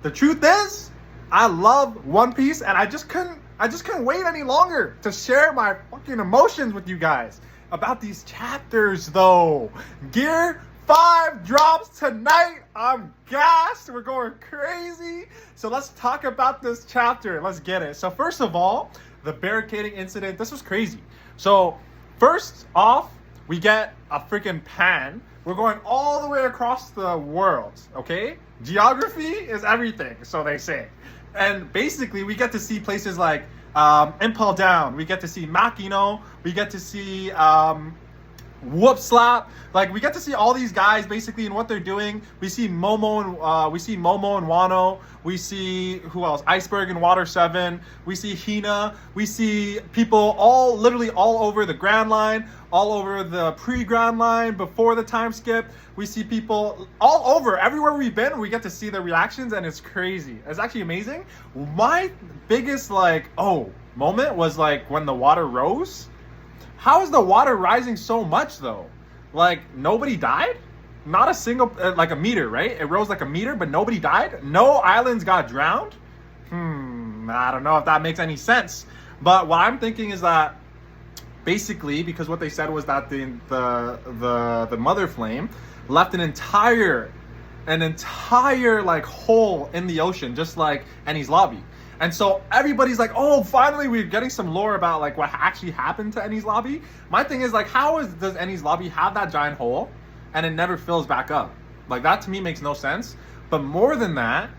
the truth is, I love One Piece, and I just couldn't wait any longer to share my fucking emotions with you guys about these chapters, though. Gear 5 drops tonight. I'm gassed. We're going crazy. So let's talk about this chapter. Let's get it. So first of all, the barricading incident. This was crazy. So first off, we get a freaking pan. We're going all the way across the world, okay? Geography is everything, so they say. And basically, we get to see places like Impel Down. We get to see Makino. We get to see Whoop Slap. Like, we get to see all these guys basically and what they're doing. We see Momo and Wano. We see who else? Iceberg and Water 7. We see Hina. We see people literally all over the Grand Line, all over the pre-Grand Line, before the time skip. We see people all over. Everywhere we've been, we get to see their reactions, and it's crazy. It's actually amazing. My biggest moment was like when the water rose. How is the water rising so much though? Like, nobody died? Not a single, like a meter, right? It rose like a meter, but nobody died? No islands got drowned? I don't know if that makes any sense. But what I'm thinking is that basically, because what they said was that the mother flame left an entire like hole in the ocean, just like Enies Lobby. And so everybody's like, oh, finally we're getting some lore about like what actually happened to Enies Lobby. My thing is like, does Enies Lobby have that giant hole and it never fills back up? Like, that to me makes no sense. But more than that,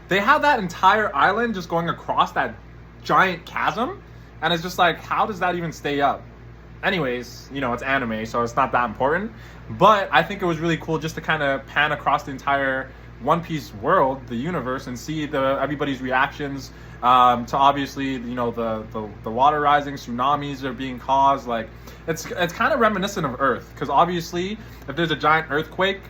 they have that entire island just going across that giant chasm, and it's just like, how does that even stay up? Anyways, it's anime, so it's not that important. But I think it was really cool just to kind of pan across the entire One Piece world, the universe, and see everybody's reactions to obviously the water rising, tsunamis are being caused. Like, it's kind of reminiscent of Earth, because obviously if there's a giant earthquake,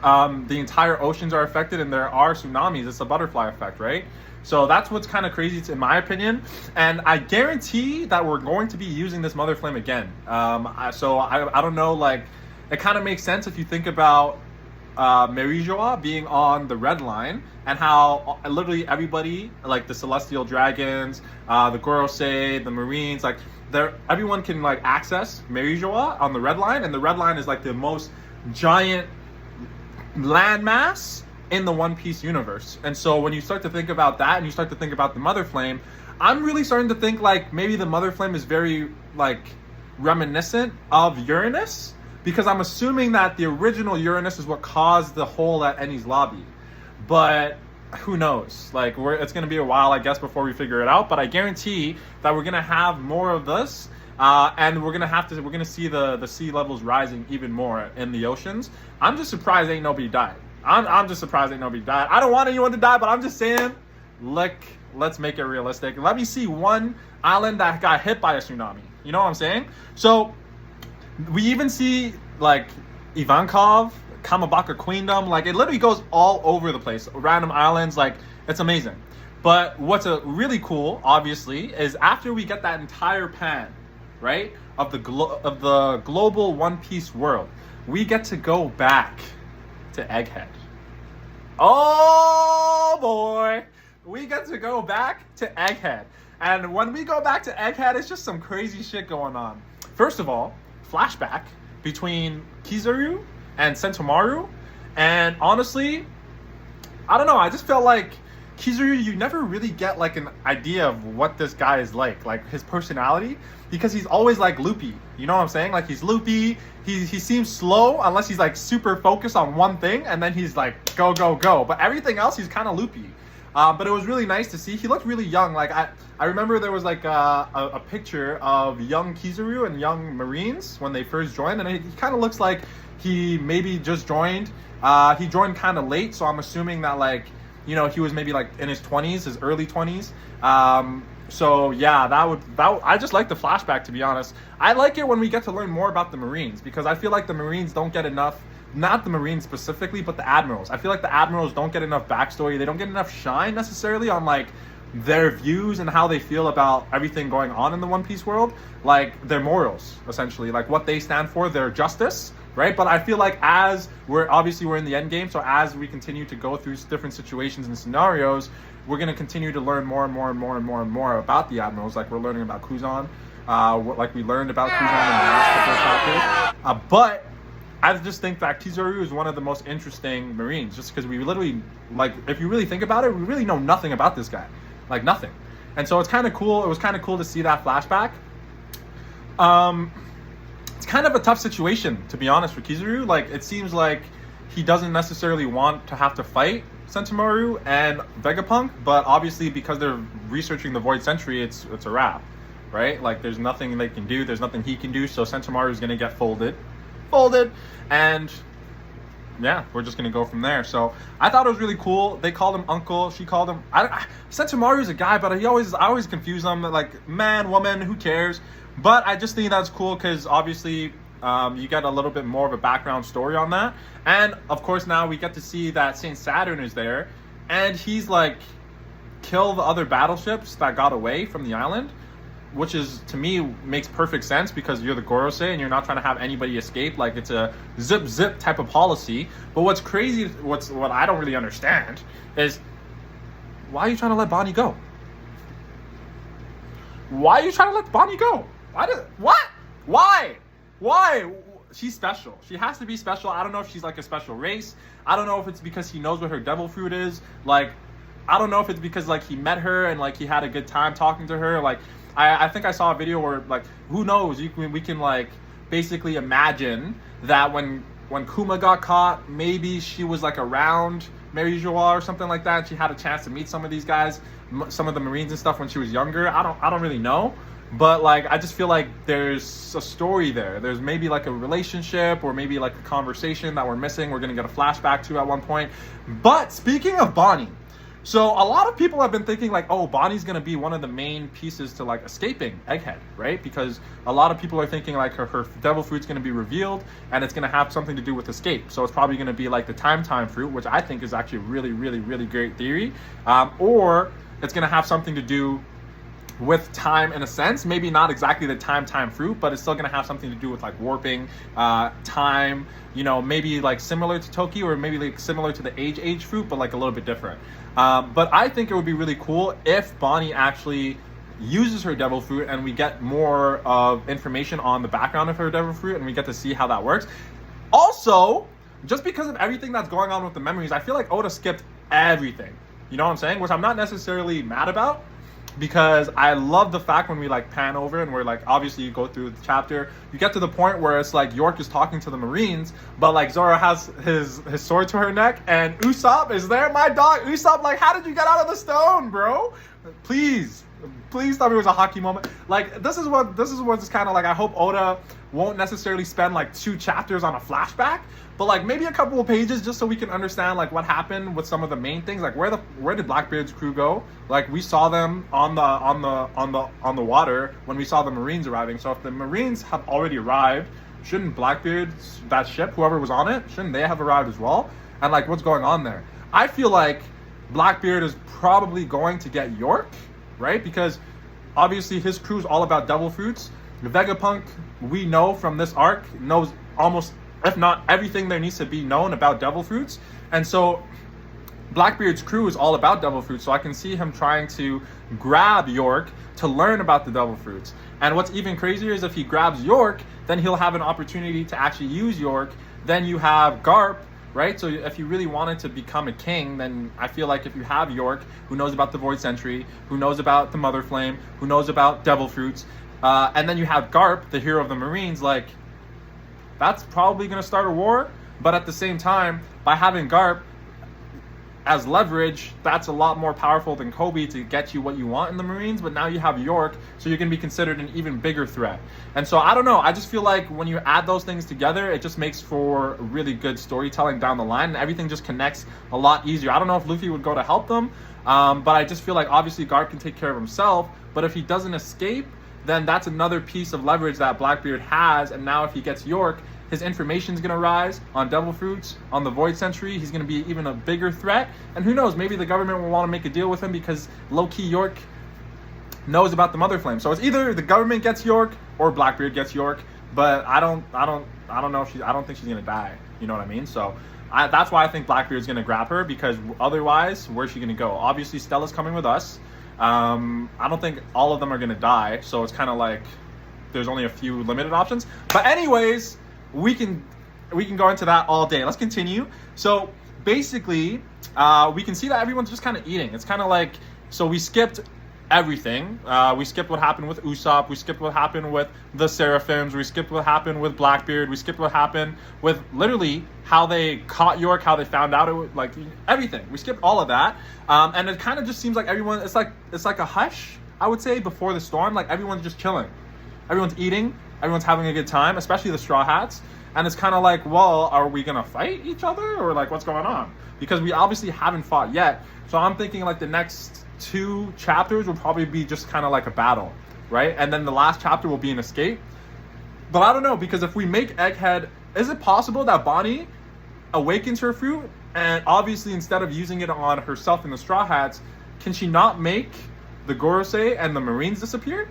the entire oceans are affected and there are tsunamis. It's a butterfly effect, right? So that's what's kind of crazy in my opinion, and I guarantee that we're going to be using this mother flame again. I don't know, like, it kind of makes sense if you think about Merijoa being on the red line, and how literally everybody, like the celestial dragons, the Gorosei, the marines, like everyone can like access Merijoa on the red line, and the red line is like the most giant landmass in the One Piece universe. And so when you start to think about that, and you start to think about the mother flame, I'm really starting to think like maybe the mother flame is very like reminiscent of Uranus, because I'm assuming that the original Uranus is what caused the hole at Enies Lobby. But who knows? Like, it's going to be a while, I guess, before we figure it out. But I guarantee that we're going to have more of this, and we're going to see the sea levels rising even more in the oceans. I'm just surprised ain't nobody died. I'm just surprised ain't nobody died. I don't want anyone to die, but I'm just saying, let's make it realistic. Let me see one island that got hit by a tsunami. You know what I'm saying? So we even see like Ivankov, Kamabaka Queendom, like it literally goes all over the place. Random islands, like it's amazing. But what's really cool, obviously, is after we get that entire pan, right, of the global One Piece world, we get to go back to Egghead. Oh boy, we get to go back to Egghead. And when we go back to Egghead, it's just some crazy shit going on. First of all, flashback between Kizaru and Sentomaru, and honestly, I don't know, I just felt like Kizaru, you never really get like an idea of what this guy is like his personality, because he's always like loopy, you know what I'm saying? Like, he's loopy, he seems slow unless he's like super focused on one thing, and then he's like go, but everything else he's kind of loopy. But it was really nice to see. He looked really young. Like, I remember there was like a picture of young Kizaru and young Marines when they first joined, and he kind of looks like he maybe just joined. He joined kind of late, so I'm assuming that like, he was maybe like in his 20s, his early 20s. So yeah, I just like the flashback, to be honest. I like it when we get to learn more about the Marines, because I feel like the Marines don't get enough. Not the Marines specifically, but the Admirals. I feel like the Admirals don't get enough backstory. They don't get enough shine necessarily on like their views and how they feel about everything going on in the One Piece world. Like their morals, essentially, like what they stand for, their justice, right? But I feel like as we're in the end game, so as we continue to go through different situations and scenarios, we're going to continue to learn more and more and more and more and more about the admirals. Like we're learning about COULDN, like we learned about COULDN in the last couple of chapters. But I just think that Kizaru is one of the most interesting Marines, just because we literally, like, if you really think about it, we really know nothing about this guy, like nothing. And so it's kind of cool. It was kind of cool to see that flashback. It's kind of a tough situation, to be honest, for Kizaru. Like, it seems like he doesn't necessarily want to have to fight Sentomaru and Vegapunk, but obviously because they're researching the Void Sentry, it's a wrap, right? Like, there's nothing they can do. There's nothing he can do. So Sentomaru is going to get folded, and yeah, we're just gonna go from there. So I thought it was really cool. They called him uncle. She called him. Sentomaru's a guy, but I always confuse them. Like, man, woman, who cares? But I just think that's cool because obviously you get a little bit more of a background story on that. And of course now we get to see that Saint Saturn is there, and he's like, kill the other battleships that got away from the island, which is, to me, makes perfect sense because you're the Gorosei and you're not trying to have anybody escape. Like, it's a zip type of policy. But what's crazy, what I don't really understand is, why are you trying to let Bonnie go? Why are you trying to let Bonnie go? Why? She's special. She has to be special. I don't know if she's like a special race. I don't know if it's because he knows what her devil fruit is. Like, I don't know if it's because, like, he met her and, like, he had a good time talking to her. Like, I think I saw a video where, like, who knows, we can like basically imagine that when Kuma got caught, maybe she was like around Mary Joie or something like that, and she had a chance to meet some of these guys, some of the Marines and stuff when she was younger. I don't really know, but like I just feel like there's a story there. There's maybe like a relationship or maybe like a conversation that we're missing. We're gonna get a flashback to at one point. But speaking of Bonnie, so a lot of people have been thinking like, oh, Bonnie's going to be one of the main pieces to like escaping Egghead, right? Because a lot of people are thinking like her devil fruit's going to be revealed and it's going to have something to do with escape. So it's probably going to be like the time fruit, which I think is actually a really, really, really great theory. Or it's going to have something to do with time in a sense, maybe not exactly the time fruit, but it's still going to have something to do with like warping, time, you know, maybe like similar to Toki or maybe like similar to the age fruit, but like a little bit different. But I think it would be really cool if Bonnie actually uses her devil fruit and we get more of information on the background of her devil fruit and we get to see how that works. Also, just because of everything that's going on with the memories, I feel like Oda skipped everything. You know what I'm saying? Which I'm not necessarily mad about, because I love the fact when we like pan over and we're like, obviously you go through the chapter, you get to the point where it's like York is talking to the Marines, but like Zoro has his sword to her neck and Usopp is there. My dog Usopp, like, how did you get out of the stone, bro? Please tell me it was a hockey moment. Like, this is what's kind of like, I hope Oda won't necessarily spend like 2 chapters on a flashback, but like maybe a couple of pages just so we can understand like what happened with some of the main things. Like, where did Blackbeard's crew go? Like, we saw them on the water when we saw the Marines arriving. So if the Marines have already arrived, shouldn't Blackbeard's, that ship, whoever was on it, shouldn't they have arrived as well? And like, what's going on there? I feel like Blackbeard is probably going to get York, right? Because obviously his crew is all about devil fruits. Vegapunk, we know from this arc, knows almost, if not everything there needs to be known about devil fruits. And so Blackbeard's crew is all about devil fruits. So I can see him trying to grab York to learn about the devil fruits. And what's even crazier is if he grabs York, then he'll have an opportunity to actually use York. Then you have Garp, right? So if you really wanted to become a king, then I feel like if you have York, who knows about the Void Sentry, who knows about the Mother Flame, who knows about devil fruits, and then you have Garp, the hero of the Marines, like, that's probably going to start a war. But at the same time, by having Garp as leverage, that's a lot more powerful than Kobe to get you what you want in the Marines. But now you have York, so you're going to be considered an even bigger threat. And so I don't know, I just feel like when you add those things together, it just makes for really good storytelling down the line, and everything just connects a lot easier. I don't know if Luffy would go to help them, but I just feel like obviously Garp can take care of himself, but if he doesn't escape, then that's another piece of leverage that Blackbeard has. And now if he gets York, his information's going to rise on devil fruits, on the Void Sentry. He's going to be even a bigger threat. And who knows, maybe the government will want to make a deal with him because low-key York knows about the Mother Flame. So it's either the government gets York or Blackbeard gets York. But I don't I don't know if I don't think she's gonna die. You know what I mean? So that's why I think Blackbeard's gonna grab her, because otherwise, where's she gonna go? Obviously, Stella's coming with us. I don't think all of them are gonna die, so it's kind of like there's only a few limited options. But anyways, we can go into that all day. Let's continue. So basically, we can see that everyone's just kind of eating. It's kind of like, so we skipped everything. We skipped what happened with Usopp. We skipped what happened with the Seraphims. We skipped what happened with Blackbeard. We skipped what happened with literally how they caught York, how they found out it was, like, everything. We skipped all of that. And it kind of just seems like everyone, it's like a hush, I would say, before the storm. Like, everyone's just chilling. Everyone's eating. Everyone's having a good time, especially the Straw Hats. And it's kind of like, well, are we going to fight each other? Or like, what's going on? Because we obviously haven't fought yet. So I'm thinking like the next 2 chapters will probably be just kind of like a battle, right? And then the last chapter will be an escape. But I don't know, because if we make Egghead, is it possible that Bonnie awakens her fruit? And obviously, instead of using it on herself and the Straw Hats, can she not make the Gorosei and the Marines disappear?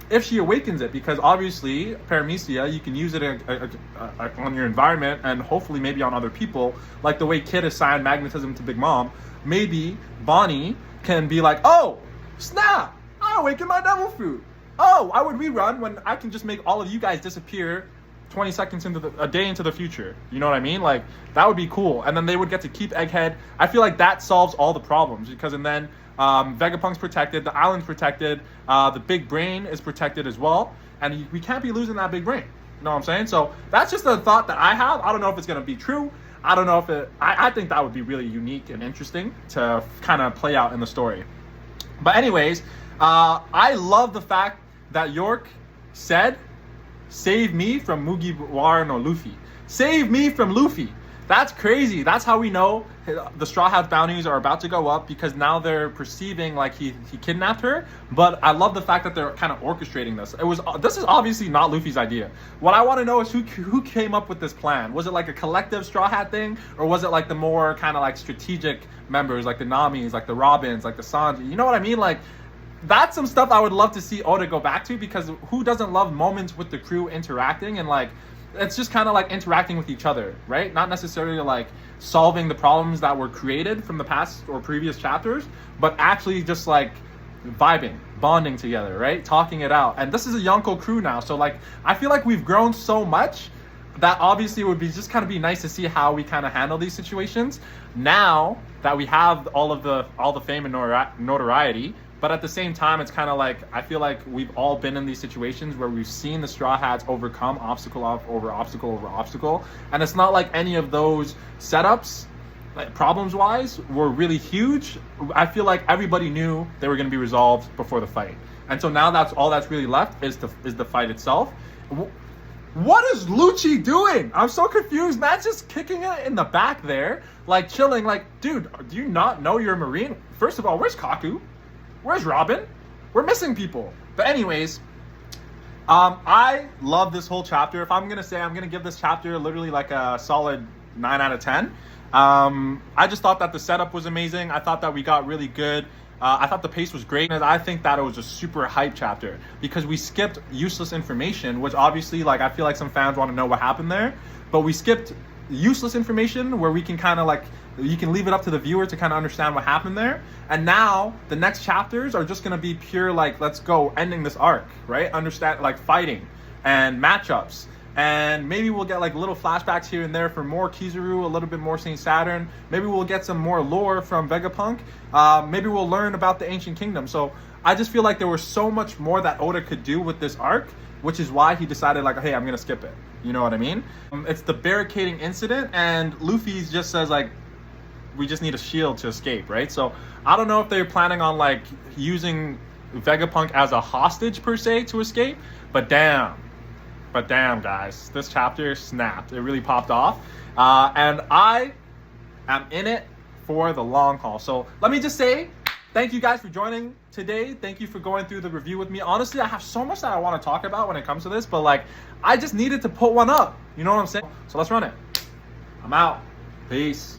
If she awakens it, because obviously, Paramecia, you can use it on your environment and hopefully maybe on other people, like the way Kid assigned magnetism to Big Mom. Maybe Bonnie can be like, oh, snap, I awakened my devil fruit. Oh, why would we run when I can just make all of you guys disappear 20 seconds into a day into the future? You know what I mean? Like, that would be cool. And then they would get to keep Egghead. I feel like that solves all the problems, because and then Vegapunk's protected, the island's protected, the big brain is protected as well, and we can't be losing that big brain. You know what I'm saying? So that's just a thought that I have. I don't know if it's going to be true. I don't know if it, I think that would be really unique and interesting to kind of play out in the story. But anyways, I love the fact that York said, save me from Mugiwara no Luffy. Save me from Luffy. That's crazy. That's how we know the Straw Hats bounties are about to go up, because now they're perceiving like he kidnapped her. But I love the fact that they're kind of orchestrating this. This is obviously not Luffy's idea. What I want to know is who came up with this plan. Was it like a collective Straw Hat thing, or was it like the more kind of like strategic members, like the Namis, like the Robins, like the Sanji? You know what I mean? Like, that's some stuff I would love to see Oda go back to, because who doesn't love moments with the crew interacting, and like, it's just kind of like interacting with each other, right? Not necessarily like solving the problems that were created from the past or previous chapters, but actually just like vibing, bonding together, right? Talking it out. And this is a Yonko crew now, so like, I feel like we've grown so much that obviously it would be just kind of be nice to see how we kind of handle these situations now that we have all the fame and notoriety. But at the same time, it's kind of like, I feel like we've all been in these situations where we've seen the Straw Hats overcome obstacle over obstacle over obstacle. And it's not like any of those setups, like problems-wise, were really huge. I feel like everybody knew they were going to be resolved before the fight. And so now that's all that's really left is the fight itself. What is Lucci doing? I'm so confused. Matt's just kicking it in the back there, like chilling. Like, dude, do you not know you're a Marine? First of all, where's Kaku? Where's Robin? We're missing people. But anyways, I love this whole chapter. If I'm going to say, I'm going to give this chapter literally like a solid 9 out of 10. I just thought that the setup was amazing. I thought that we got really good. I thought the pace was great. And I think that it was a super hype chapter, because we skipped useless information, which obviously, like, I feel like some fans want to know what happened there. But we skipped useless information where we can kind of like, you can leave it up to the viewer to kind of understand what happened there. And now the next chapters are just going to be pure like, let's go, ending this arc, right? Understand, like, fighting and matchups, and maybe we'll get like little flashbacks here and there for more Kizaru, a little bit more Saint Saturn. Maybe we'll get some more lore from Vegapunk. Maybe we'll learn about the Ancient Kingdom. So I just feel like there was so much more that Oda could do with this arc, which is why he decided like, hey, I'm gonna skip it. You know what I mean? It's the barricading incident, and Luffy just says like, we just need a shield to escape, right? So I don't know if they're planning on like using Vegapunk as a hostage per se to escape, but damn guys, this chapter snapped. It really popped off, and I am in it for the long haul. So let me just say, thank you guys for joining today. Thank you for going through the review with me. Honestly, I have so much that I want to talk about when it comes to this, but like, I just needed to put one up. You know what I'm saying? So let's run it. I'm out. Peace.